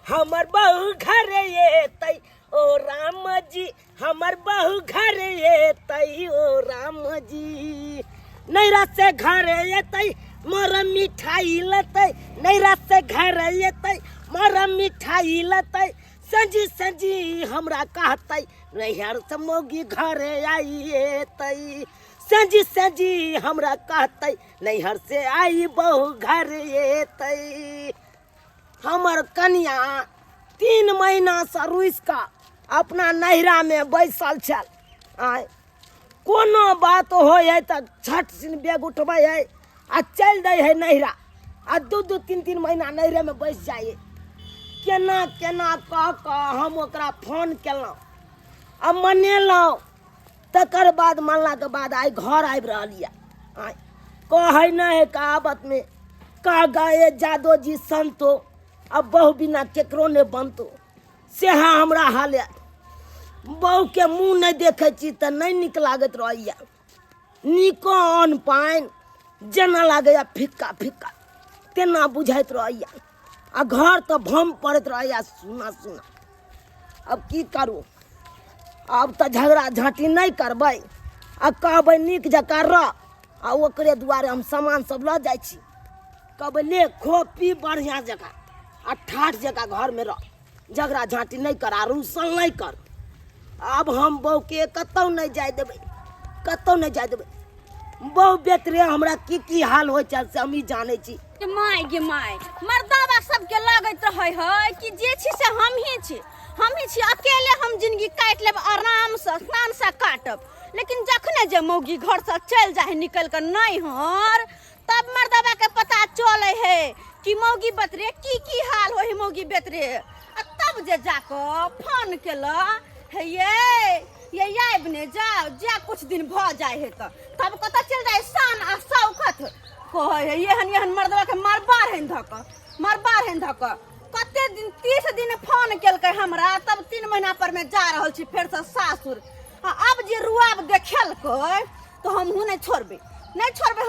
हमर बहू घर ये तई ओ राम जी, हमर बहू घर ये तई ओ राम जी। नैरा से घर ये तई मोर मिठाई लतई, नैरा से घर ये तई मोर मिठाई लतई। संजी संजी हमरा कहतई नैहर से मोगी घर आइए तई। संजी संजी हमरा कहतई नैहर से आई बहू घर ये तई। हमर कन्या 3 महीना से रुस का अपना नैहरा में बैसल छल। आय कोनो बात हो है तो झट सिन बैग उठबै है आ चल दै है नैहरा आ 2-3 महीना नैहरे में बैस जाइए। केना केना कह हम ओकरा फोन केलहुँ आ मनेलहुँ। तकर बाद मानला के बाद आई घर आबि रहलिए। आय कहे नहीं है कहावत में का गए जादो जी संतो अब बहू बिना केकरो ने बनतो। सेहा हमरा हाल है। बहू के मुँह नहीं देखे छी तो नहीं निक लागत रहैया। निको अन्न पानि जेना लागैया फिक्का फिक्का तेना बुझाइत रहैया। आ घर तो भम पड़ैत रहैया सुना सुना। अब की करूँ, अब तो झगड़ा झाँटी नहीं करबै आ कहबै नीक जकाँ रह आ ओकरे दुआरे हम सामान सब लऽ जाइ छी। कहबै ले खो पी बढ़िया जकाँ आ ठाठ जकाँ घर में रह, झगड़ा झाँटी नहीं कर आ रूसल नहीं कर। अब हम बहू के कतौ नहीं जाय देबै, कतौ नहीं जाय देबै। बहू बेतरे हमरा की हाल हो चल से हम ही जाने छी। माय गे माय मर्दावा सबके लागत रहे है कि जे छी से हम ही छी अकेले हम जिंदगी काट लेब आराम से स्नान से काटब। लेकिन जखने जे मौगी घर से चल जाए निकल कर नैहर तब मर्दावा के पता चले है कि मौगी बेतरे की हाल हो है मौगी बेतरे। आ तब जे जाकर फोन केला है ये बने जाओ जा कुछ दिन भ जाए है तब कतऽ चल जाए शान आ शौकत कहे है एहन मर्दवा के मरबार हन धक कते दिन 30 दिन फोन केलकै हमरा तब 3 महीना पर में जा रहल छी फेर से सासुर। अब जे रुआब देखेलकै तो हमहू नहीं छोड़बे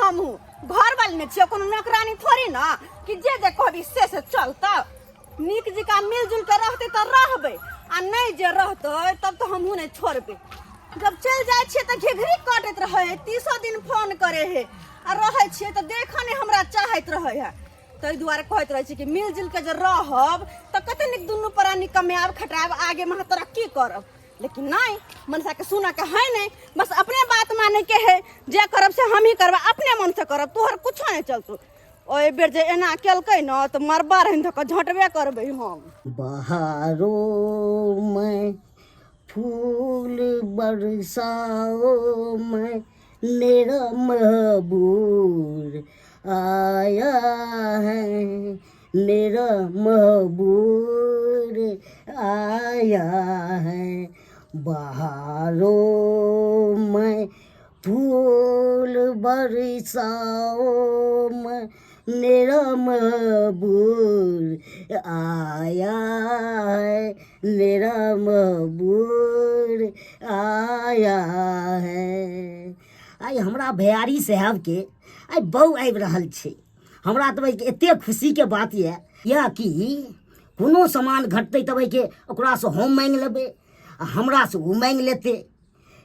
हमहू घर वाली ने छियै कोनो नौकरानी थोड़ी ना कि जे कहबी से चलता। नीक जकाँ मिलजुल के रहते तो रहबे आ नहीं जे रहते तब तो हमहू नहीं छोड़बे। जब चल जाए छियै तो घिघरी काटत रहे है 30 दिन फोन करे है आ रहे छियै तो देखा नहीं हमरा चाहत रहे है। ताहि दुआरे कहत रहे छी कि मिलजुल के जे रहब तो कते नीक दुनू प्राणी कमाब खटाब आगे में तरक्की करब। लेकिन नहीं मनसा के सुना के है नहीं, बस अपने बात माने के है जे करब से हम ही करब अपने मन से करब तोहर कुछ नहीं चलतो। ओए बेर जे एना केलकै न तो मरबा रहन धक झटबे करबै हम। बहारो में फूल बरसाओ में मेरा महबूब आया है, मेरा महबूब आया है। बहारों में फूल बरसाओ में मेरा महबूब आया है, मेरा महबूब आया है। आई हमरा भैयारी साहब के आई बहू आबि रहल छै। हमरा तऽ एते खुशी के बात यऽ कि कोनो सामान घटतै तऽ के ओकरा से हम मांगि लेबै आ हमरा से ओ मांगि लेतै।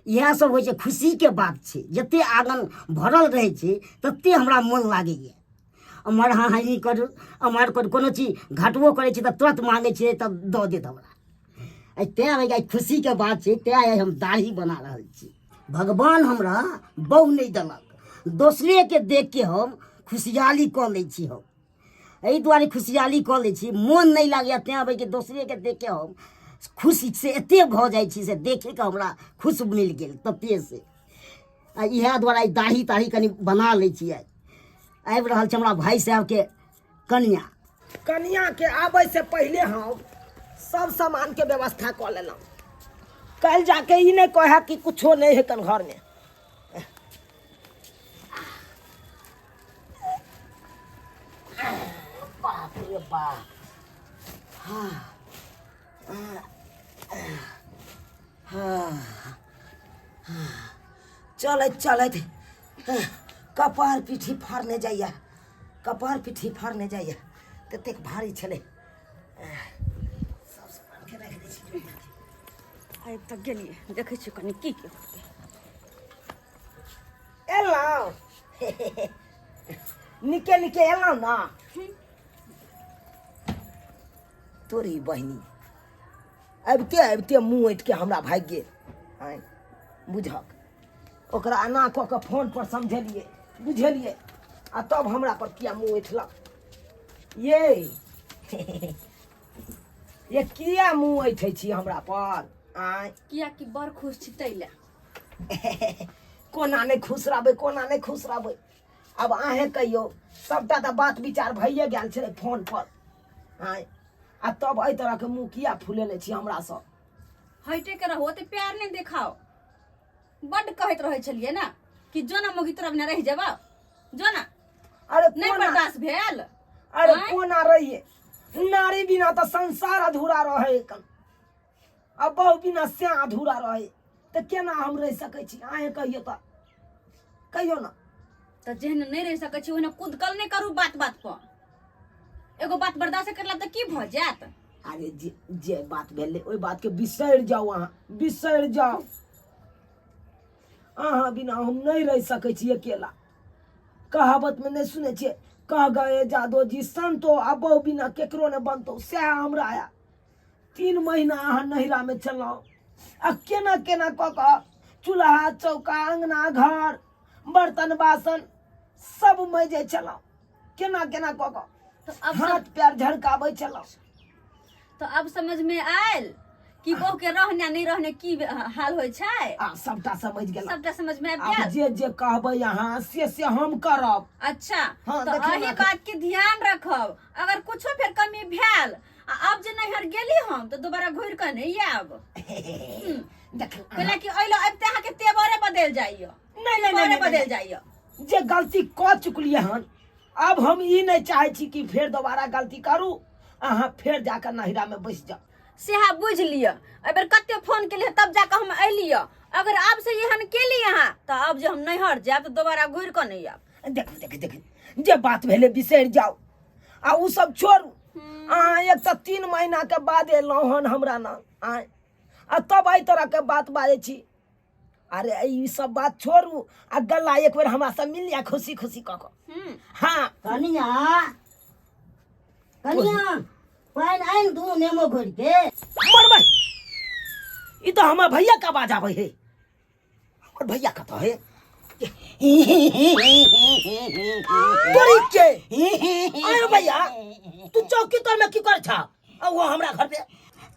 इएह सब होइ छै, खुशी के बात छै। जते आंगन भरल रहै छै तते हमरा मोन लागैए। अमर हाँ हानि करू अमर करू कोनो चीज घटबो करै छै तऽ तुरंत मांगै छै तब दऽ देत हमरा। तेँ खुशी के बात छै, तेँ हम दाढ़ी बना रहल छी। भगवान हमरा बहू नहीं देलक, दोसरे के देख के हम खुशहाली कऽ लै छी। हम एहि दुआरे खुशहाली कऽ लै छी, मोन नहीं लागैए तेँ कि दोसरे के देख के हम खुशी से एते भऽ जाइ छी से देखे के हमरा खुश मिल गेल तते से। आ इएह दुआरे दाढ़ी ताढ़ी कनि बना लै छी। आबि रहल छै हमरा भाई साहब के कन्या के आबै से पहले हम सब सामान के व्यवस्था कऽ लेलहुँ। कल जाके ई नहीं कहे कि कुछो नहीं है कन घर में। बाप रे बाप, चलत कपार पीठी फाड़ने जाइए, कपार पीठी फाड़ने जाइए, ततेक भारी छलै। आइ तक गेलियै देखै छी कनि की के एलहुँ निके निके एलहुँ ना तोरी बहिनी अबिते मुँह ऐठ के हमरा भागि गेल आँय बुझक ओकरा एना कऽ के फोन पर समझेलियै बुझलियै आ तब हमरा पर किया मुँह ऐठलक ये किया मुँह ऐठै छी हमरा पर आँय किया कि बड़ खुश छी तैले कोना नहीं खुश रहबै कोना नहीं खुश रहबै अब अहें कहियो सबटा तऽ बात विचार भइए गेल छलै फोन पर आँय आ तब एहि तरह के मुँह किया फुलेने छी हमरा सब हटे के रहो ते प्यार नहीं देखाओ बड कहत रहे छलिए ना कि जो ना मोगी तरफ न रह जाबा जो ना अरे नहीं बर्दाश्त भेल अरे कोना रहिए नारी बिना तो संसार अधूरा रहे कन अब बहु बिना स्या अधूरा रहे तो केना हम रह सकै छी अहें कहियो तो कहियो ना तो जेहन नहीं रह सकै छी ओहने कुदकल नहीं करू बात बात पर एगो बात बर्दाश्त करला तो की भ जात अरे जे बात भेले ओई बात के बिसर जाओ अहाँ बिसर जाओ अहाँ बिना हम नहीं रह सकै छी अकेला कहावत में नहीं सुने छे कह गए जादो जी संतो आ बहु बिना केकरो ने बनतो सह हमरा आया 3 महीना अहाँ नहिरा में चलाओ आ केना केना क क चूल्हा चौका अंगना घर बर्तन बासन सब मजे चलाओ केना केना क क तो अब हाथ पैर झड़काबै चलाओ तो अब समझ में आयल कि बहू के रहने नहीं रहने की हाल होय छै आ सबटा समझ गेल सबटा समझ में आबि अब गेल जे कहबै अहाँ से हम करब अच्छा हाँ, तो देखियौ अही ना। बात के ध्यान रखब अगर कुछो फिर कमी भेल आ अब जे नैहर गेली हम तो दोबारा घुर के नहीं आब देखियौ कैला कि अइलो अब ते अहाँ के तेवरे बदल जाइयो नहीं बदल जाइयो जे गलती क चुकलिए हन अब हम ई नहीं चाहे छी कि फिर दोबारा गलती करू अहाँ फिर जाकर नहिरा में बैस जाओ सेहा बुझ लियो अबर कते फोन के लिए तब जाकर हम अइलियो अगर अब से एहन केली अहाँ तो अब जे हम नैहर जाब तो दोबारा घुर के नहीं आब देखो जे बात भेले बिसर जाओ आ उ सब छोड़ू अहाँ एक तो 3 महीना के बाद एलहुँ हन हमरा ना आय आ तब एहि तरह के बात बाजै छी अरे ई सब बात छोड़ू आ गला एक बेर हमरा से मिल जा खुशी खुशी क क हाँ कनिया कनिया पाइन आइन दू नेमो घोर के मरबै ई तो हमर भैया का आवाज आबै है हमर भैया कतऽ है तोरी के अरे भैया तू चौकी तर में की कर छा वो हमरा घर पे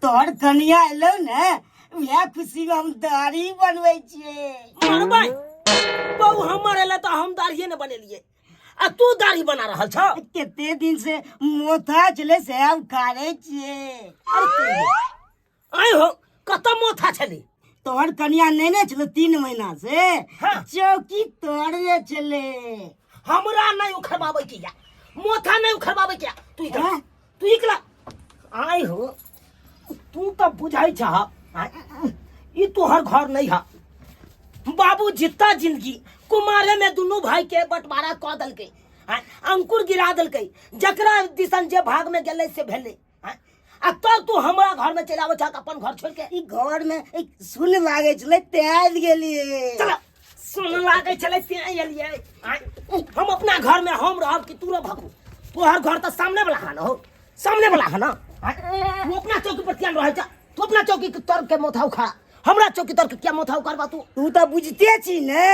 तोहर कनिया एलो ने वह खुशी में हम दाढ़ी बनबै छियै मरबै बहु हमर एले तो हम दाढ़िए ने बनेलिए आ तू दाढ़ी बना रहल छ केते दिन से मोथा चले से हम कारे छियै अरे आय हो कत मोथा छली तोहर कनिया नहीं ने चलो 3 महीना से हाँ। चौकी तोड़े चले हमरा नहीं उखड़बाबै किया मोथा नहीं उखड़बाबै किया तू इकला हाँ? तू इकला आय हो तू तो बुझाई छ ई तोहर घर नहीं है बाबू जितना जिंदगी कुमारे में दोनों भाई के बंटवारा क दलकै अंकुर गिरा दलकै जकरा दिसन जे भाग में गेले से भेले आ तब तू हमरा घर में चलाबै छ अपन घर छोड़ के ई घर में एक सुन लागे चले त्याल गेलिए चल सुन लागे चले ते एलिए हम अपना घर में हम रहब कि तू भगू तोहर घर तो सामने वाला है ना हो सामने वाला है ना तू अपना चौकी पर ध्यान रह जा तू अपना चौकी के तर के मोथा उखाड़ा हमरा चौकी तर के क्या मोथा उखाड़बा तू तो बुझते छी ने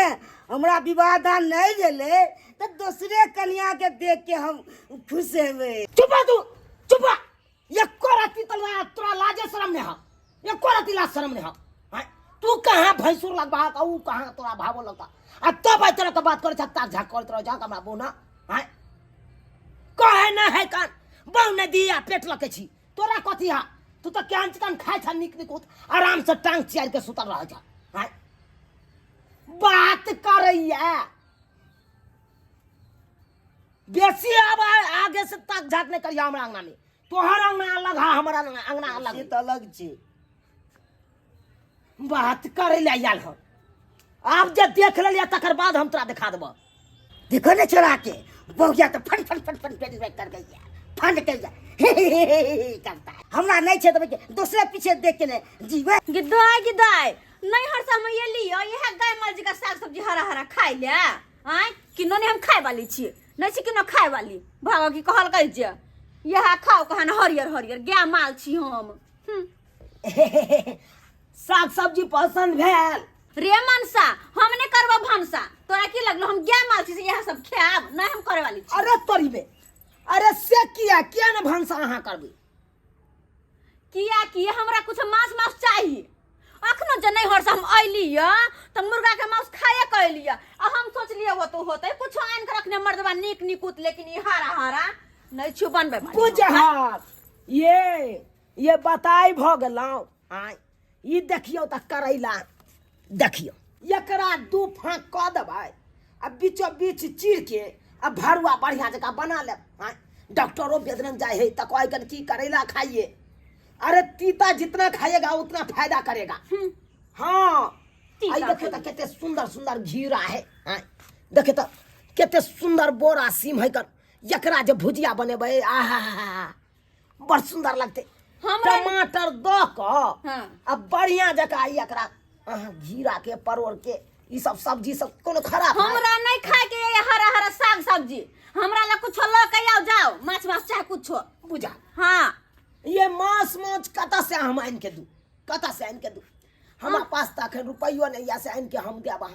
हमरा विवाह दान नहीं भेले तो दूसरे कन्या के देख के हम खुश हेबे चुपा तू चुपा एको राती तोरा लाजे शरम ने हा एको राती लाज शरम ने हा तू कहाँ भैंसुर लगबा का ऊ कहाँ तोरा भावो लगता आ तब आई तरह के बात करे छक्का झाक करत रह जा हमरा बोना हाय कहे ना है कान बहु ने दिया पेट लके छी तोरा कथी हा तू तो क्या चिकन खाए छ निक निक आराम से टांग चियार के सुतल रह जा हाय बात करैया बेसी अब आगे से तक झाक नहीं करिया हमरा अंगना में तोहर अंगना अलग है हमारा अंगना अलग ये तो अलग छी बात करे ले आयल हो आप जब देख लिया तकर बाद हम तोरा दिखा देबो देखो ने चला के बहुया तो फट फट फट फट फट कर गई फंड के जा करता है। हमरा नहीं छे तो दूसरे पीछे देख के नहीं जीवे। गिदाई नहीं हर समय ये लियो यह गाय माल जी का साग सब्जी हरा हरा खाई ले आय किनो ने हम खाए वाली छी नहीं छी किनो खाए वाली भागो की कहल कह जे यह खाओ कहन हरियर हरियर गाय माल छी हम साग सब्जी पसंद भेल रे मनसा हम ने करबो भनसा तोरा की लगलो हम गाय माल छी से यह सब खाब नहीं हम करे वाली छी। अरे तोरी बे अरे से किया न भंसा अहाँ करबी किया हमरा कुछ मांस मांस चाहिए अखनो जे नहीं हरस हम अइली त मुर्गा के मांस खाए कहली आ हम सोचलिए वो तो होते कुछ आन के रखने मर्दबा नीक निकुत लेकिन ई हरा हरा नहीं छु बनबे बुझहात ये बताई भ गेलौ आय ई देखियो त करैला देखियो एकरा दू फांक क देबै आ बीचो बीच चीर के आ भरुआ बढ़िया जगह बना ले। डॉक्टरों बेदरन जाए है तो कोई कन की करैला खाइए। अरे तीता जितना खाएगा उतना फायदा करेगा। हाँ देखो तो कितने सुंदर सुंदर घीरा है। देखे तो कितने सुंदर बोरा सीम है कर एकरा जो भुजिया बने बे आहा बड़ सुंदर लगते। टमाटर दो को अब बढ़िया जगह एकरा घीरा के परोर के ई सब सब्जी सब कोनो खराब हमरा नहीं खाए के हरा हरा साग सब्जी हमरा ला कुछ ल के आओ जाओ माछ माछ चाहे कुछ बुझा। हां ये मांस माछ कता से हम आन के दू कता से आन के दू हमरा पास तक रुपयो नहीं या से आन के हम देबा।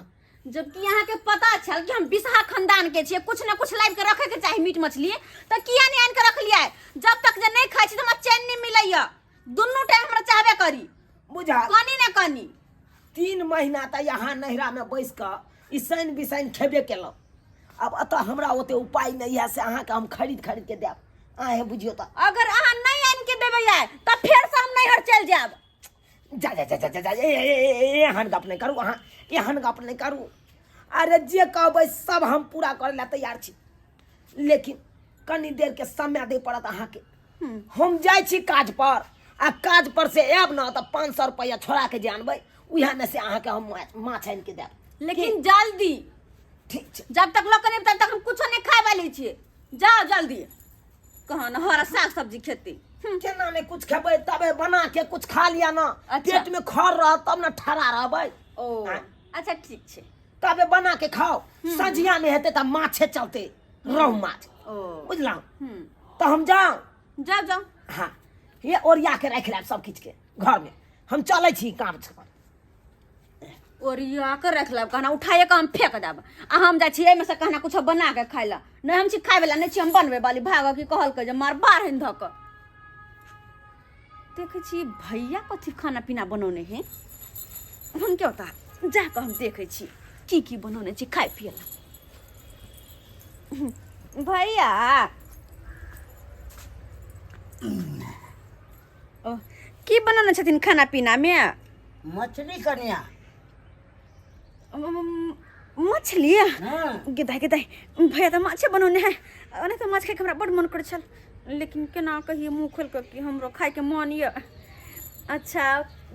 जबकि यहाँ के पता चल कि हम बिसहा खानदान के छिए कुछ न कुछ लाइव के रखे के चाहिए मीट मछली त किया नहीं आन के रख लिया है। जब तक जे नहीं खाई छी त हमरा चैन नहीं मिलैया दोनों टाइम हमरा चाहबे करी बुझा कनी न कनी 3 महीना त यहाँ नहरा में बैस क ई सैन बिसैन खेबे केलो। अब अत हमरा ओते उपाय नहीं है से अहाँ के हम खरीद के देब। आहे बुझियो त अगर अहाँ नहीं आन के देबे यार त फिर से हम नैहर चल जाब। जा जा जा जा जा एहन गप नहीं करू अहाँ एहन गप नहीं करू। अरे जे कहबै सब हम पूरा करे ला तैयार छी लेकिन कनी देर के समय दे पड़त अहाँ के। हम जाय छी काज पर आ काज पर से आब न त 500 रुपया छोड़ा के जानबै उहा में से अहाँ के हम माछ आन के देब। लेकिन जल्दी ठीक छै जब तक लोग नहीं तब तक हम कुछ नहीं खाए वाली छी जाओ जल्दी कहां न हरा साग सब्जी खेती केना नहीं कुछ खेबै तबे बना के कुछ खा लिया ना। अच्छा। पेट में खर रह तब न ठहरा रहबै। ओ अच्छा ठीक छे तबे बना के खाओ संझिया में हेते त माछे चलते रहु माछ ओ बुझलौ। तो हम जाओ जाओ हाँ ये ओरिया के रख लेब सब किछ के घर में हम चलै छी काम पर। ओरिया के रख लेब कहना उठाए के हम फेंक देब आ हम जा छी एमे से कहना कुछ बना के खाइ ला नहीं हम छी खाए वाला नहीं छी हम बनबे वाली भागो की कहल के जे मार बाहर हन धक देखे छी भैया कथी खाना पीना बनौने हैं हम क्या होता जा के हम देखे छी की बनौने छी खाए पिए ला। भैया ओ की बनौने छथिन खाना पीना में मछली कन्या मछली गिदाई भैया तो माछे बनौने हैं नहीं तो माछ खाए के हमरा बड़ मन कर छल लेकिन केना कहिए मुँह खोल कर कि हमरो खाए के मन ये। अच्छा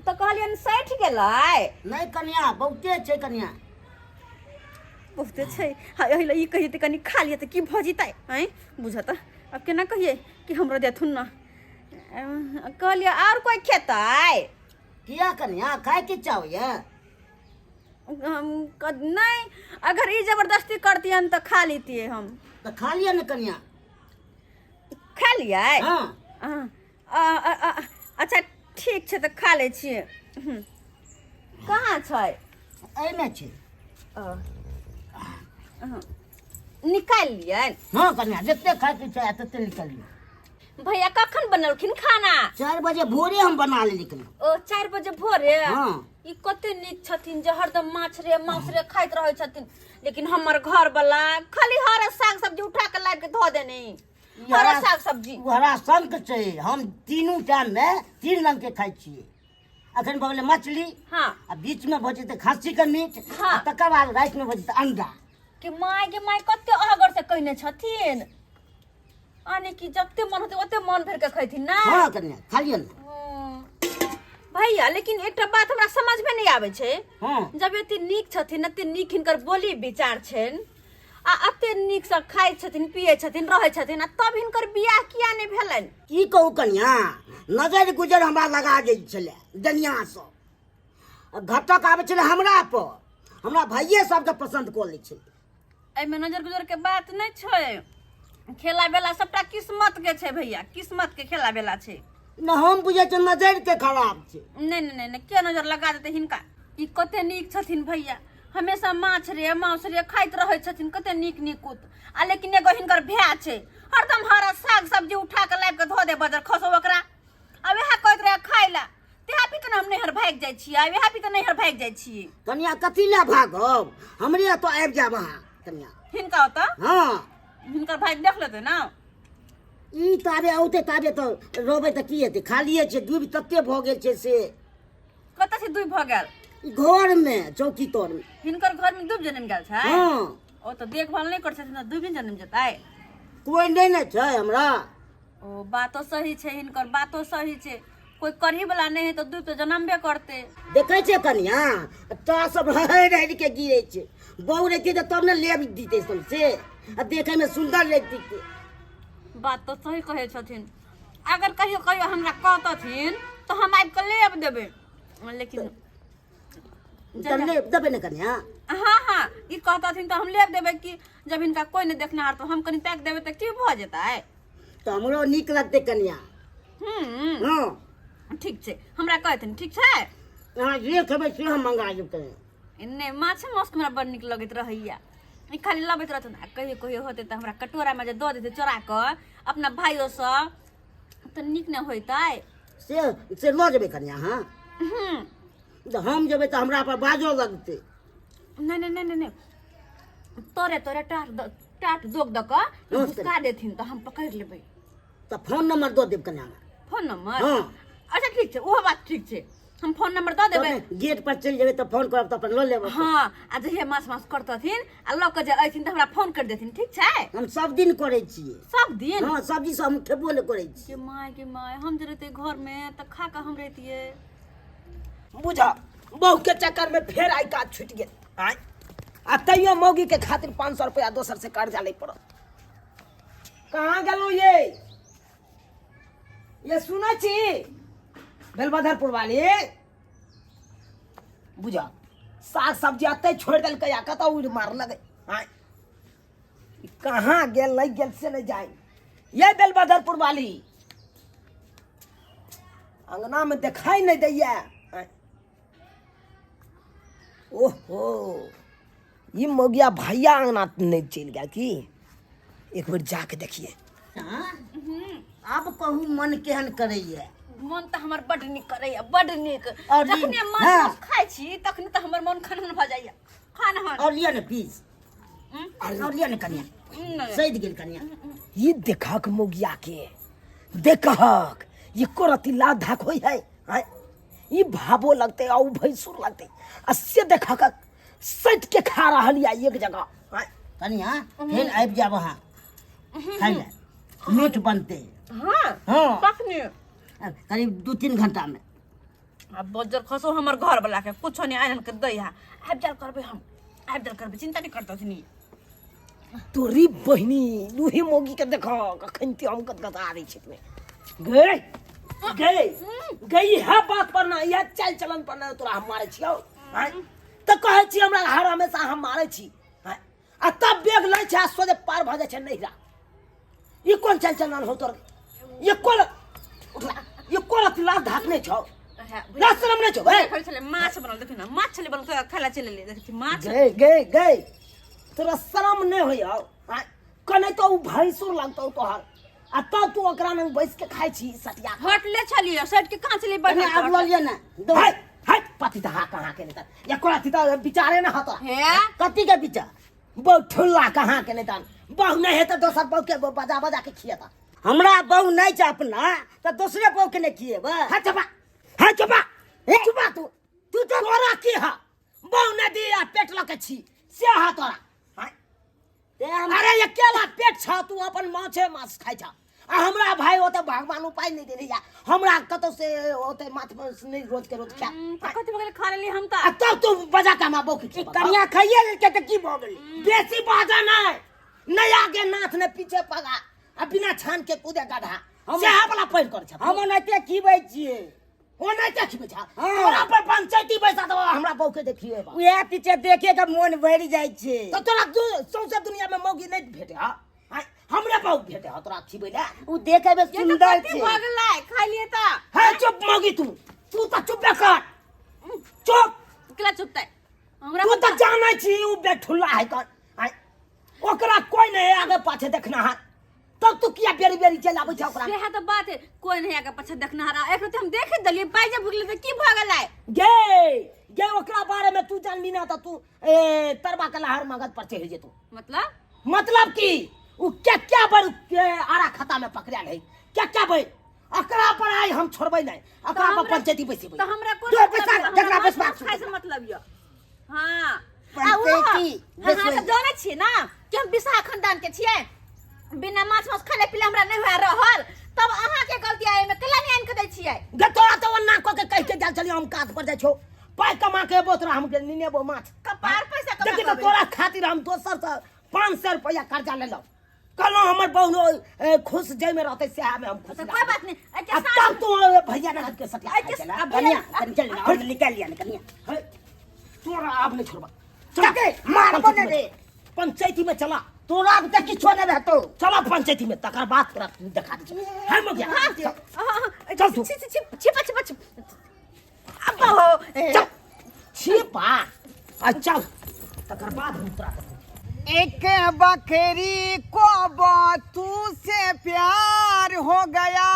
तो कहलियन सैठ गेलै नहीं कन्या बहुते छै कन्या बहुते छै हइले ई कहिए त कनी खा लिए त की भ जितै हैं बुझत अब केना कहिए कि हमरो देथुन न कहलिए और कोई खेतै किया कन्या खाए के चाहैया नहीं अगर ई जबरदस्ती करतियन त खा लेतिए हम तो खा लिया न कन्या खा लिया हाँ। अच्छा ठीक छै त खा ले छिए कहाँ छै एमे छै निकाल लिए हाँ कन्या जते खाए के चाहे तते निकाल लिया। भैया कखन बनलखिन खाना 4 बजे भोरे हम बना ले निकल। ओ 4 बजे भोरे हाँ। ई कते नीक छथिन जे हरदम माछ रे मांस रे खाइत रहै छथिन लेकिन हमर घर वाला खाली हरा साग सब्जी उठा के लाइब के धो देने हरा साग सब्जी हरा संक छै हम तीनों टाइम में 3 रंग के खाइ छियै। अखन भऽ गेलै मछली हाँ आ बीच में भऽ जेतै खस्सी के मीट हाँ। तकर बाद रात में भऽ जेतै अंडा के माय कते अहगर से कहने छथिन आने की जते मन होते ओते मन भर के खैथिन ना। हाँ कन्या खा लिया न भैया लेकिन एकटा बात हमरा समझ में नहीं आवे छै हाँ। जब एते नीक छथिन एते नीक हिनकर बोली विचार छनि आ अते नीक से खाइ छथिन पियै छथिन रहै छथिन आ तब हिनकर बियाह किया नहि भेलनि? की कहू कनिया, नजर गुजर हमरा लगा दै छलै दुनिया से। घटक आबै छलै हमरा पर, हमरा भाइये सबके पसंद कऽ लै छलै। एहिमे नजर गुजर के बात नहीं छै, खेला बेला सबटा किस्मत के छै भैया, किस्मत के खेला बेला छै। न हम बुझे छ नजर के खराब छै। नहीं नहीं नहीं के नजर लगा देते हिनका? ई कते नीक छथिन भैया, हमेशा माछ रे मांस रे खाइत रहै छथिन, कते नीक नीकुत। आ लेकिन एगो हिनकर भैया छै, हरदम हरा साग सब्जी उठा के लाबि के धो दे बजर खसो ओकरा, आ वएह कहैत रहे खाइ ला। तेहा पी हम नैहर भागि जाइ छियै, वएह पी नैहर भागि जाइ छियै। कनिया कथी ला भागब, हमरे तो आबि जाब अहाँ कनिया। हिनका ओतऽ हाँ हिनकर भाइ देख लेतै ना। ई तारे औते तारे तो रोबे त की हेतै, खालिए छै, दूब तते भ गेल छै से। कतऽ से दुइ भऽ गेल? घर में चौकी तर में। हिनकर घर में दुब जन्म गेल छै? हाँ ओ तऽ देखभाल नहीं कर छथिन, दुब जन्म जेतै। कोई नहीं न छै हमरा। ओ बातो सही छै, हिनकर बातो सही छै, कोई करही वाला नहीं है तो दुब तो जन्मबे करते। देखे छै कनिया, ता सब रह के गिरे छै, बहू रहती तब न लेब दीते से, आ देखे में सुंदर लगती थी। बात तो सही कहे छथिन, अगर कहियो कहियो हमरा कहतथिन तो हम आबि के लेब देबै, लेकिन लेब देबे न कनिया। हाँ हाँ ई कहतथिन तो हम लेब देबै कि जब हिनका कोई नहीं देखनार तो हम कनी ताक देबै तो की भ जेतै? तो हमरो नीक लगते कनिया। हाँ ठीक छै, हमरा कहथिन ठीक छै। अहाँ जे खेबै से हम मंगा देब कनिया। नहीं माछ माउस हमरा बड़ नीक लगैत रहैया, ई खाली लबैत रहथिन। आ कहियो कहियो होते तो हमरा कटोरा में जे दऽ देते चोरा कऽ अपना भाइयों सब, तो नीक न होइतै? से लऽ जेबै कनिया। हाँ तो हम जेबै तो हमरा पर बाजो लगते। नहीं नहीं नहीं नहीं तोरे तोरे टाट दोग द के घुसका देथिन तो हम पकड़ लेबै। तो फोन नंबर दऽ देब कनिया। Phone number? हाँ अच्छा ठीक छै, ओहो बात ठीक छै, हम फोन नंबर दऽ देबै। गेट पर चलि जेबै तो फोन करब तो अपन लऽ लेब। हाँ आ जहिया माछ माछ करतथिन आ लऽ के जे अइथिन तो हमरा फोन कर देथिन, ठीक छै? हम सब दिन करै छियै। सब दिन? हाँ सब्जी सब हम खेबो ले करै छी। के माय हम जे रहते घर में तो खा के हम रहतिए। बुझा बहू के चक्कर में फेर आई काज छूट गेल। आय आ तैयो मौगी के खातिर 500 रुपया दोसर से कर्जा ले पड़ल। कहाँ गेलो ये सुनै छी बेलबधरपुर वाली? बुझा साग सब्जी अते छोड़ देलकै, आ कतौ उड़ मार लगे। आय कहाँ गेल नहीं गेल से नहीं जाए। ये बेलबधरपुर वाली अंगना में दिखाई नहीं दैया। ओहो ये मौगिया भैया अंगना नहीं चल गया कि? एक बार जाके देखिए। अब कहू मन केहन करैया? मन तो हमर बड नीक करैया, बड नीक। और जखने हाँ। माछ खाइ छी तखने तो हमर मन खनहन भ जाइया, खनहन। और लिया न पीस, और लिया न कनिया, सैद गेल कनिया। ये देखक मौगिया के, देखक ये कोरती ला धाक होई है। आय ये भाबो लगते और भैंसुर लगते, अस्य देखक सट के खा रहल या एक जगह। आय कनिया फिर आबि जाब अहाँ खाइ ले, मीठ बनते। हाँ हाँ तखने करीब 2-3 घंटा में। अब बजर खसो हमर घर वाला के कुछो नहीं आनन के दै हा, आबि जाल करबे हम, आबि जाल करबे, चिंता नहीं करतथिन। तोरी बहिनी लूही मौगी के देखो कखन ते हम कतकता रही छितमे गए गए गई है बात पर ना, या चल चलन पर ना तोरा हम मारे छियो। त कहै छी हमरा हर हमेशा हम मारे छी, आ तब बेग लै छै सोदे पार भ जाय छै नहिरा। ई कोन चल चलन हो तोर? ये कोन उठला, ये कोन तिला धाकने छौ? ना शरम नहीं छौ? खै छले माछ बनल, देखि न माछ छले बनल, तो खाला चले ले, देखि माछ। गए गए गए तोरा शरम नहीं होइयो? कने तो उ भैंसुर लगतौ तोहर, आ तब तू ओकरा में बैस के खाइ छी सटिया। हटले छलिए सट के कहां चली कनिया बैठल? अब लिया ना। हट हट पति त हा कहाँ के नेता या कोला तिता बिचारे ना हता हे कथी के पीछा? बहु ठुल्ला कहाँ के नेता बहु नहीं है तो दोसर बहु के बजा बजा के खियाता। हमरा बहू नहीं छै अपना तो दूसरे बहू के नहीं खिएब। हा चबा हा चबा ए चबा तू तू तो तोरा की हा बहु न दिया पेट लके छी से हा तोरा। ते हम अरे ये केला पेट छ तू अपन माछे माछ खाइ छ, आ हमरा भाई होते भगवान उपाय नहीं देने जा हमरा कतो से होते माथ में नहीं रोज के रोज खा कथि भगले खा लेली हम त आ तब तू बजा का माबो की कनिया खाइए के की भ गेली बेसी बाजा नहीं नया के नाथ ने पीछे पगा आ बिना छान के कूदे गधा से वाला पैर कर छ हम ओनाते खीबै छियै ओनाते खीबै छ तोरा पर पंचायती पैसा दो हमरा बहू के देखिए बा उहे पीछे देखे के मन भरि जाइ छै तो तोरा सौंसे दुनिया में मौगी नहीं भेटे हा हमरे बहू भेटे हा तोरा खीबै ले उ देखे में सुंदर छै भगले खा लिए त है चुप मौगी तू तो चुप कर चुप केला चुपतै हमरा तू तो जानै छी उ बेठुल्ला है कर ओकरा कोई नहीं आगे पाछे देखना है तब तू किया बेरी बेरी चल आबै छ ओकरा सेहा त बात है कोई नहीं आगे पछा देखना हरा एक हम देख दलिए पाइजा भगले त की भगले गे ओकरा बारे में तू जानबी ना त तू तरबा के लहर मगज पर चढ़ जेतू मतलब की उ क्या बर आरा खाता में पकड़ल है क्या भाई अकरा पर आई हम छोड़बै नहीं अकरा पर पंचायती बैसेबै त हमरा कोन तो पैसा जकरा बेसबा खाइसे मतलब यो हां पंचायती हां त जानै छी ना कि हम विशाह खानदान के छियै बिना माछ माछ खाले पीले हमरा नहीं हुआ रहल तब अहाँ के गलती आए में कला नहीं आन के दै छियै गे तोरा तो ओना क के कह के जाल चलियो हम काज पर जाय छौ पाई कमा के बोतरा हम के निनेबो माछ कपार पैसा कमा देखि तो तोरा खातिर हम दोसर से 500 रुपया कर्जा ले लो कलो हमर बहु खुश जय में रहते से में हम खुश कोई बात नहीं अब तब तू भैया ने के सटिया चला कनिया चल और निकाल लिया कनिया तोरा आप नहीं छोड़बा चके मार बने रे पंचायती में चला तोरा अब तक किछो नहीं रहतो चला पंचायती में तकर बात तोरा दिखा दे है मगिया चल तू छिपा अब हो छिपा अच्छा तकर बाद हम तोरा एक बकरी को बातू से प्यार हो गया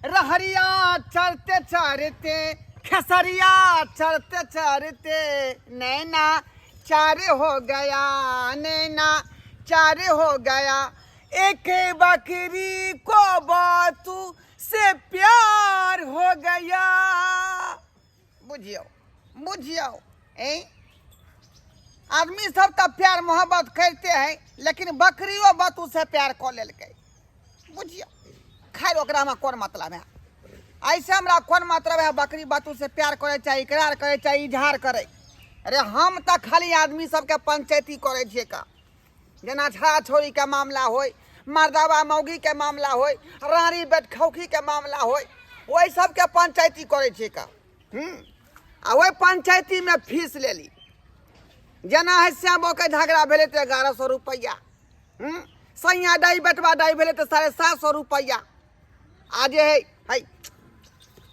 रहरिया चरते चरते खेसरिया चरते चरते नैना चार हो गया नैना चार हो गया एक बकरी को बातू से प्यार हो गया बुझियो आदमी सब तो प्यार मोहब्बत करते हैं लेकिन बकरियों बातू से प्यार कर लेलकै बुझियो खैर ओकरा में कौन मतलब है ऐसे हमरा कौन मतलब है बकरी बातू से प्यार करे चाहे इकरार करे चाहे इजहार करे अरे हम तो खाली आदमी सबके पंचायती करे छियै का जेना छड़ा छोड़ी के मामला होय मर्दावा मौगी के मामला होय रानी बेट खौखी के मामला होय वही सबके पंचायती करे छियै का आ वही पंचायती में फीस लेली जना है श्याम के झगड़ा भेले तो 1100 रुपया सैया डाई बेटवा डाई भेले तो 750 रुपया आज है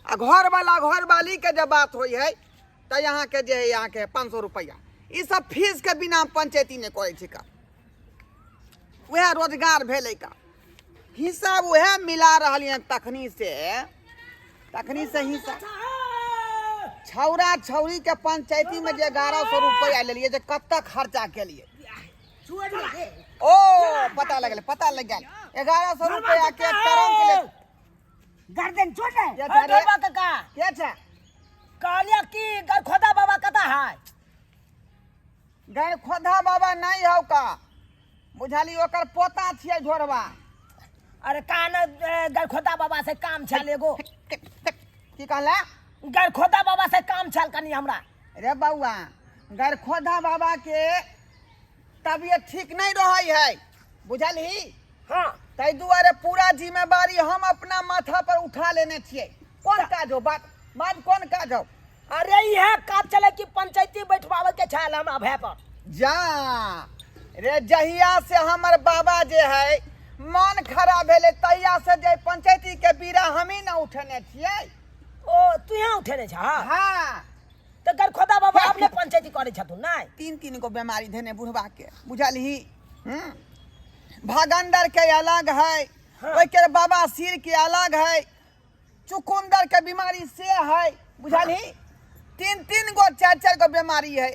घर वाला घर वाली के जब बात हुई है तो यहाँ के जे है यहाँ के 500 रुपया ये सब फीस के बिना पंचायती ने करे का वह रोजगार भेले का हिसाब वह मिला रहा तखनी से हिसाब छौरा छौरी के पंचायती में जे 1100 रुपया ले लिए कत्ता खर्चा के लिए ओ पता लग गया 1100 रुपया के तरंग के लिए गार्डन छोड़ दे क्या था रे? काका क्या था कालिया की गरखोदा बाबा कता है गैर खोदा बाबा नहीं हो का बुझाली ओकर पोता छियै ढोरवा अरे कान गरखोदा बाबा से काम छल एगो की कहला गरखोदा बाबा से काम छल कनी हमरा रे बउआ गैर खोदा बाबा के तबियत ठीक नहीं रही है बुझली हां तै दुआरे पूरा जिम्मेवारी हम अपना माथा पर उठा लेने छियै कौन काज हो बात कौन काज हो अरे यह काज चले कि पंचायती बैठवावे के छल हमरा भय पर जा रे जहिया से हमर बाबा जे है मन खराब भेले तहिया से जे पंचायती के बीरा हमी न उठने छियै ओ तू यहाँ उठेने छ हाँ तो गरखोदा बाबा अपने पंचायती करे छथुन नहीं 3 गो बीमारी धने बुढ़वा के बुझलही भागंदर के अलग है ओइ के बाबा सिर के अलग है चुकुंदर के बीमारी से है बुझलही 3 गो 4 गो बीमारी है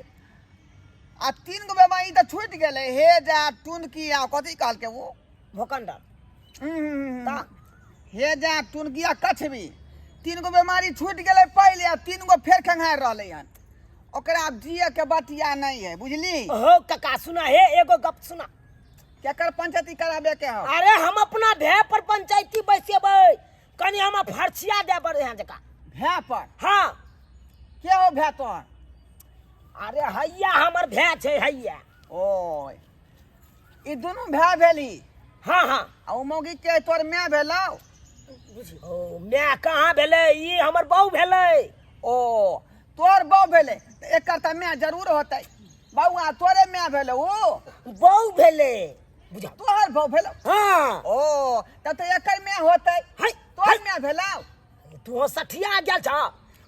आ 3 गो बीमारी तो छूट गेले हे जा टुनकी आ कथी कहल के वो भोकंडर हे जा टुनकी आ कछवी 3 गो बीमारी छूट गेले पहले आ 3 गो फेर खंगार रहले हन ओकरा जिए के बतिया नहीं है बुझली हो काका सुना हे एगो गप सुना केकर पंचायती कराबे के हो? अरे हम अपना भे पर पंचायती बैसेबै कनी हम फर्चिया दे बर यहाँ जका भे पर हाँ के हो भे तोहर? अरे हैया हमर भे छै हैया ओए ई दुनू भे भेली हाँ हाँ आ उ मौगी के तोर माय भेलौ? ओ मैं कहाँ भेलै ई हमर बहू भेलै ओ तोर बहू भेले त एकर त माय जरूर होतै। बउआ तोरे माय भेलौ ओ? बहू भेलै बुझा तोहर बहू भेलौ? हाँ ओ तब तो एकर माय होतै। है तोर माय भेलौ? तू सठिया गेल छ।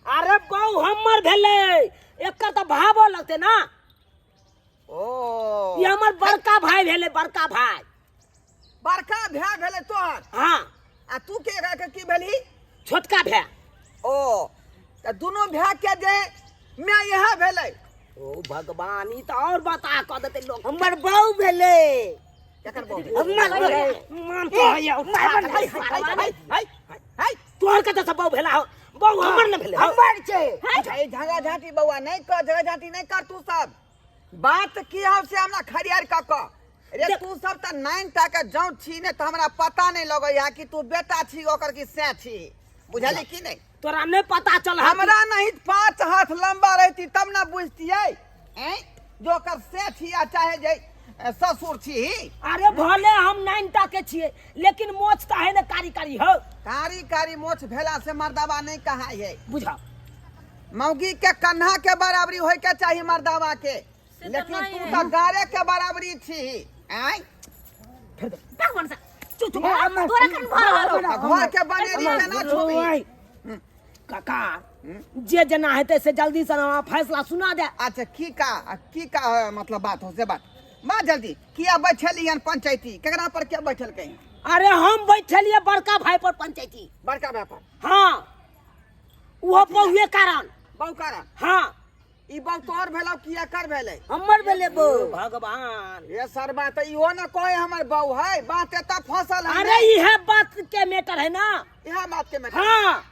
अरे बहू हमर भेलै एकर त भावो लगते ना। ओ ये हमर बड़का भाई भेलै बड़का भाई। बड़का भे भेले तोहर हाँ आ तू के की भेली? छोटका भे। ओ त दुनू भे के जे माय यह भेलै। ओ भगवान ई तो और बता क देते लोग हमर बहू भेलै केकर बहू? हमर मान तो हैया हाय तोहर कत से बहू भेला हो बहू हमर न भेलै हमर छै ए झगड़ा झांटी बउआ नहीं कर, झगड़ा झांटी नहीं कर। तू सब बात की हो से हमरा खरियार क रे तू सब त 9 टा के जौ छी ने त हमरा पता नहीं लगै है कि तू बेटा छी ओकर की से छी। बुझली कि नहीं? तोरा नहीं पता चल हमरा नहीं 5 हाथ लंबा रहती तब ना बुझतियै हैं जो कर से छी आ चाहे जे ससुर छी। अरे भले हम 9टा के छिए लेकिन मोच का है ना कारी कारी हो कारी कारी मोछ भेला से मर्दावा नहीं कहा है। बुझा मौगी के कन्हा के बराबरी होय के चाहिए मर्दावा के, लेकिन तू तो गारे के बराबरी छी। आय भगवान सा चुप चुप तोरा कन भालो घर के बनेरी के ना छुबी। काका जे जना हेते से जल्दी से ना फैसला सुना दे। अच्छा की का मतलब बात हो से बात जल्दी किया बैठलियन पंचायती केकरा पर के बैठल कहीं? अरे हम बैठलिए बड़का भाई पर पंचायती बड़का व्यापार हाँ वो बहुए कारण बहु कारण हाँ ई बहु तोहर भेलौ कि एकर भेलै? हमर भेले बहू भगवान। ये सर बात इहो न कहे हमर बहु है बात एता फसल है। अरे यह बात के मैटर है ना यह बात के मैटर हाँ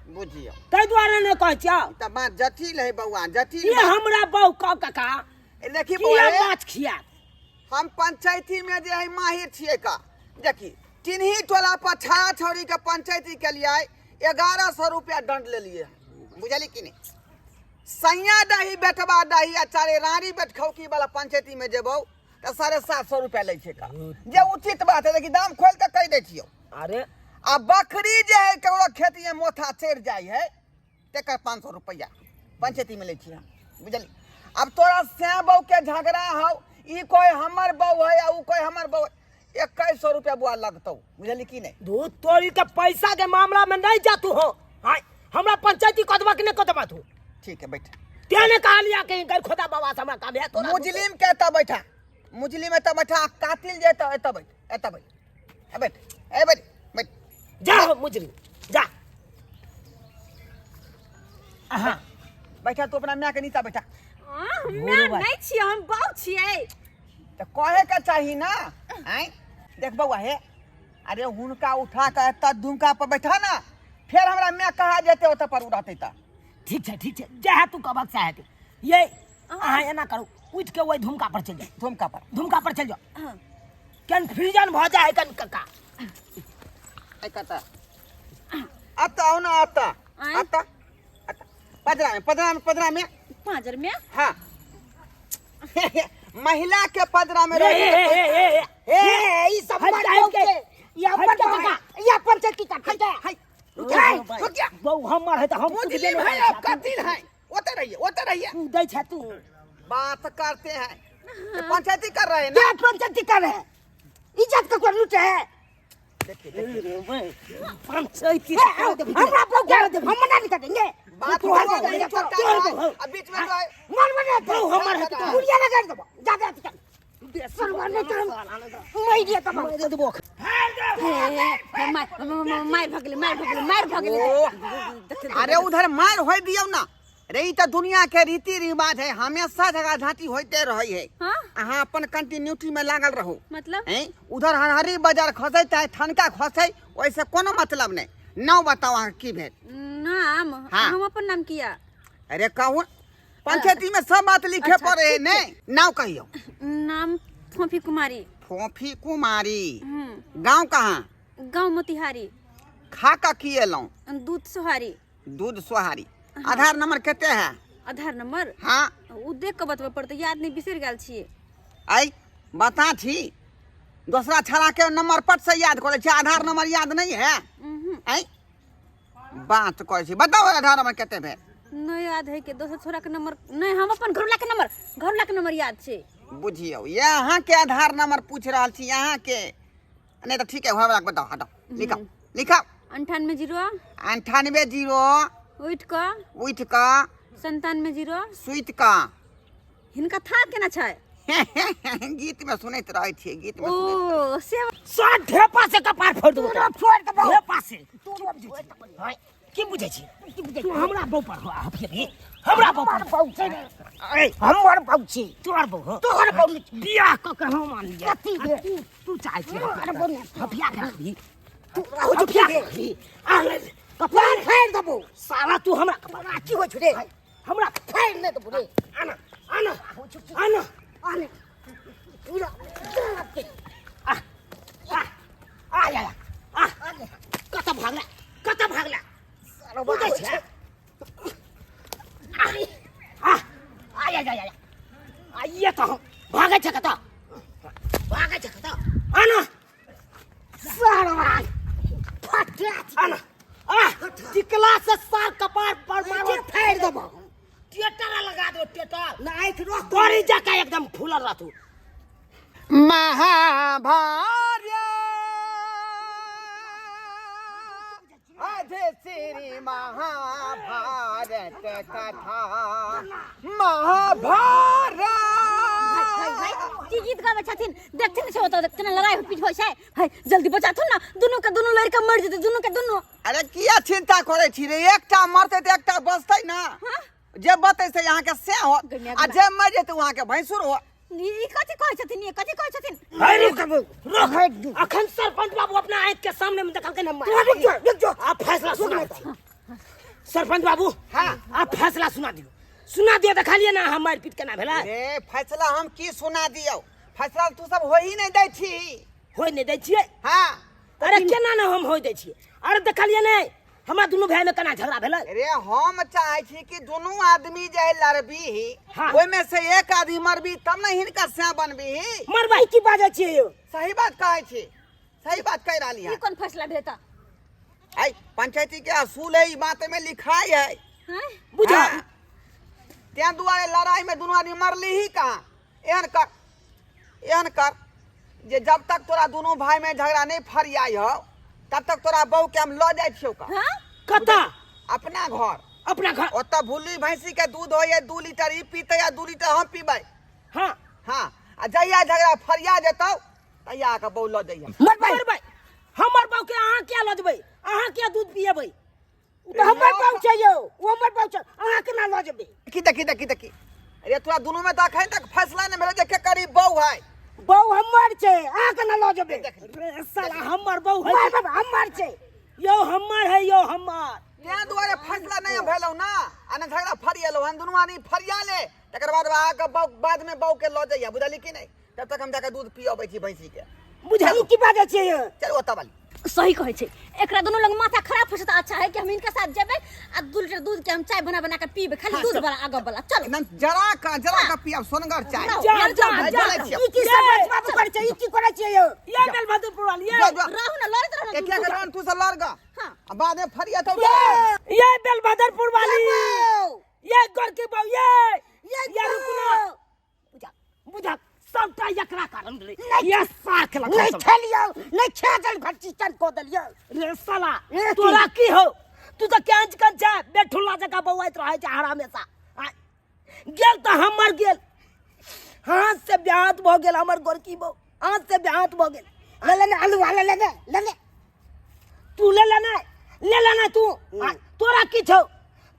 बुझियो तै द्वारा ने कह छिया त बात जटिल है बउआ जटिल। ये हमरा बहू कब काका देखी किया बउआ माछ खिया हम पंचायती में जे है माहिर छिए का। देखी चिन्ही टोला पर छाया छौरी के पंचायती के लिए 1100 रुपया दंड ले लिए। बुझली कि नहीं? सैया दही बेटवा दही आ चारे रानी बेट खौकी वाला पंचायती में जेबो त 750 रुपया ले छे का जे उचित बात है। लेकिन दाम खोल के कह दे छियो। अरे आ बकरी जे है केवड़ा खेती में मोथा चढ़ जाय है तेकर 500 रुपया पंचायती में ले छिए। बुझली? अब तोरा से बहू के झगड़ा हो ई कोई हमर बहू है उ कोई हमर बहू 2100 रुपया बुआ लगतौ। बुझली कि नहीं? दूध तोरी के पैसा के मामला में नहीं जा तू हो। हाय हमरा पंचायती कदवा के नहीं कदवा तू ठीक है बैठ। तेने कहा लिया कहीं गल खुदा बाबा से हमरा काम है तोरा मुजलिम के त बैठा मुजलिम त बैठा कातिल जे त एत बैठ एत बैठ ए बैठ ए बैठ बैठ जा मुजरिम जा हाँ बैठा तू अपना माय के नीचा बैठा। मैं नहीं छी हम बाऊ छिए तो कहे के चाहिए ना। आय देख बउआ हे अरे हुनका उठा के एत दुमका पर बैठा ना फिर हमरा माय कहा जेते ओत पर रहते त ठीक है जहाँ तू कबक से है ये हाँ एना करो उठ के वही धुमका पर चल जाओ धुमका पर चल जाओ कंफ्यूजन भ जाए कन काका एकता आता हो ना आता आता पदरा में पांजर में हाँ महिला के पदरा में रह ई सब मत के या पंचायत का बहु हमर है त हम मुजलिम है अब कातिल है ओते रहिए तू दे छ तू बात करते हैं पंचायती कर रहे हैं ना। क्या पंचायती कर रहे हैं इज्जत का कोई लूटे है पंचायती हमरा बहू क्या दे हम मना नहीं करेंगे बात तू हो गई अब बीच में जो है मन मने बहू हमर है तो गुड़िया लगा दे ज्यादा चल सरवान ने काम मैं दिया तब मैं दे बोख मार भगले अरे उधर मार हो दियो ना रे ई त दुनिया के रीति रिवाज है हमेशा झगड़ा झांटी होते रही है। हाँ? अहाँ अपन कंटिन्यूटी में लागल रहो मतलब हैं उधर हरहरी बाजार खसे चाहे ठनका खसे वैसे कोनो मतलब नहीं। नाम बताओ अहाँ की भेल? नाम हाँ। हम अपन नाम किया अरे कहूँ पंचायती में सब बात लिखे अच्छा, पड़े है ठीक नहीं नाम कहियो नाम फोफी कुमारी। फोफी कुमारी। गांव कहाँ? गांव मोतिहारी। खा का किए लो? दूध सोहारी। दूध सोहारी। आधार नंबर कते है? आधार नंबर हाँ उ देख के बतबे पड़ते, याद नहीं, बिसर गेल छिए। आई बता थी दूसरा छड़ा के नंबर पट से याद करे छे, आधार नंबर याद नहीं है? आई बात करे छी, बताओ आधार नंबर कते भे? नहीं याद है के दोसर छोरा के नंबर नहीं, हम अपन घरवाला के नंबर याद छे। बुझियो यहाँ के आधार नंबर पूछ रहा छी, यहाँ के नहीं तो ठीक है हमरा बताओ, हटाओ लिखाओ लिखाओ। 98 0 98 0 उठ का उठ का 97 0 सुइत का। हिनका था केना छै? गीत में सुनैत रहे छी, गीत में ओ से साथ ढेपा से कपार फोड़ दो, फोड़ दो ढेपा से। हाय की बुझै छी? तू हमरा बौ पर हफिए, हमरा बौ पर पहुंचे ए हमर बौ छी, तोर बौ हो, तोर बौ बियाह क के हम मान लिया। तू चाहे छी हफिया कर तू हो जो क्या कपार फाड़ दबो साला, तू हमरा कपार की हो छुरे, हमरा फाड़ ले दबो रे। आना आना आना आने पूरा आ आ आ या आ कत भागला साला बुझै छै? आ आ या या या आ ये तो भागै छै कत आना साला फटा आना आ टिकला से सार कपार पर मारो, फाड़ दबो। टेटर लगा दो, टेटर ना आँख रोक तोरी जाके एकदम फूलल रहतू। महाभारत आधे श्री महाभारत कथा। महाभारत की गीत गावे छथिन, देखथिन से होता केना लड़ाई पीट होय छै। भाई जल्दी बचाथुन ना, दुनू के दुनू लड़का मर जेते, दुनू के दुनू। अरे किया चिंता करे छी रे, एकटा मरते तो एकटा बचतै ना। जे बते से यहाँ के से हो आ जे मर जेते वहाँ के भैंसुर हो। ई कथि कहै छथिन, ये कथि कहै छथिन? रुक अखन सरपंच बाबू अपना आँख के सामने में देखल के न रुक जो आप फैसला सुना। सरपंच बाबू हाँ आप फैसला सुना दियो देखलिए ना हम मारपीट केना भेला। ए फैसला हम की सुना दियो, फैसला तू सब हो ही नहीं दै छी। होय नहीं दै छियै? हाँ अरे केना ना हम होय दै छियै? अरे देखलिए नहीं हमरा दुनू भाई में केना झगड़ा भेलै? अरे हम चाहे छी कि दोनों आदमी जे लड़बी हाँ। ओइ में से एक आदमी मरबी तब न हिनका से बनबी। मरबाई की बाजै छियै यौ? सही बात कहै छी, सही बात कह रहली है। ई कोन फैसला भेता? आई पंचायती के असूल है, ई बात में लिखाई है। हैं बुझा त्या दुआरे लड़ाई में दोनों आदमी मरली ही कहाँ। एहन कर जे जब तक तोरा दोनों भाई में झगड़ा नहीं फरियाई हो तब तक तोरा बहू के हम ल जाय छियौ का। हां कता अपना घर ओत भूली भैंसी के दूध हो, 2 लीटर ई पीते या 2 लीटर हम पीबै। हाँ हाँ आ जहिया झगड़ा फरिया जेतौ तहिया के बहू ल जइया। मरबै हमर बहू के अहाँ क्या ल जेबै? अहाँ क्या दूध पिएबै? उ त हमर बहू छै यौ, उ हमर बहू छै, अहाँ केना ल जेबै? देखी अरे तोरा दोनों में तखन तक फैसला नहीं भेलै जे के करीब बहू है। बहू हमर छै, अहाँ केना ल जेबै? रे साला हमर बहू है, हमर छै यौ, हमर है यौ, हमर। त्या दुआरे फैसला नहीं भेलौ ना, आ न झगड़ा फरिएलौ हन, दोनों आदमी फरिया ले तकर बाद आके बाद में बहू के ल जइया, बुझली कि नहीं? तब तक हम जाके दूध पियबै छी भैंसी के। बुझली की बाजै छियै यौ? चल ओतऽ वाली सही कहै छै। एकरा दोनों लग माथा खराब हो सकता, अच्छा है कि हम इनके साथ जेबै आ 2 लीटर दूध के हम चाय बना के पीबे, खाली दूध वाला आगे वाला। चल एकदम जरा का पियब सोनगर चाय। जा ई की सरपंच बाबू करै छै, ई की करै छियै यौ? ये बेल बहादुरपुर वाली ये रहू ना, लड़त रहू एक एक रन तू से लड़ ग। हां बाद में फरिया तो ये बेल बहादुरपुर वाली ये गोरकी बहू ये रुकना बुझा सबटा एकरा कारण रे। ये साख लगा नहीं खेलियो, नहीं खेजल भट्टी चन को दलियो। रे साला तोरा की हो? तू तो केंच कन छै, बेठुल्ला जगह बौआइत रहै छै हर हमेशा। गेल तो हमर गेल, हाथ से ब्याहत भ गेल हमर गोरकी बहू, हाथ से ब्याहत भ गेल। ले ले आलू वाला ले तू ले लेना तू। तोरा की छौ?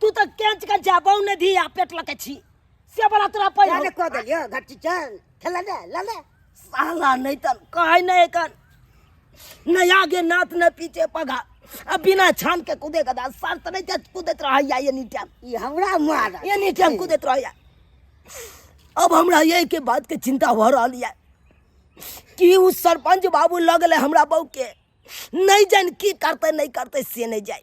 तू तो केंच कन छै, बहू ने धी आ पेट लके छी से बड़ा तोरा पहिले को दलियो घट्टी चन खेला ले साला नहीं तन कहे नहीं कन न आगे नाथ न पीछे पगा, अब बिना छान के कूदे का सर तो नहीं कूदत रहा ये नीटाम, ये हमरा मार ये नीटाम कूदत रहा। अब हमरा ये के बात के चिंता हो रहा है कि उ सरपंच बाबू लगले हमरा बहू के नहीं जान की करते नहीं करते से नहीं जाए।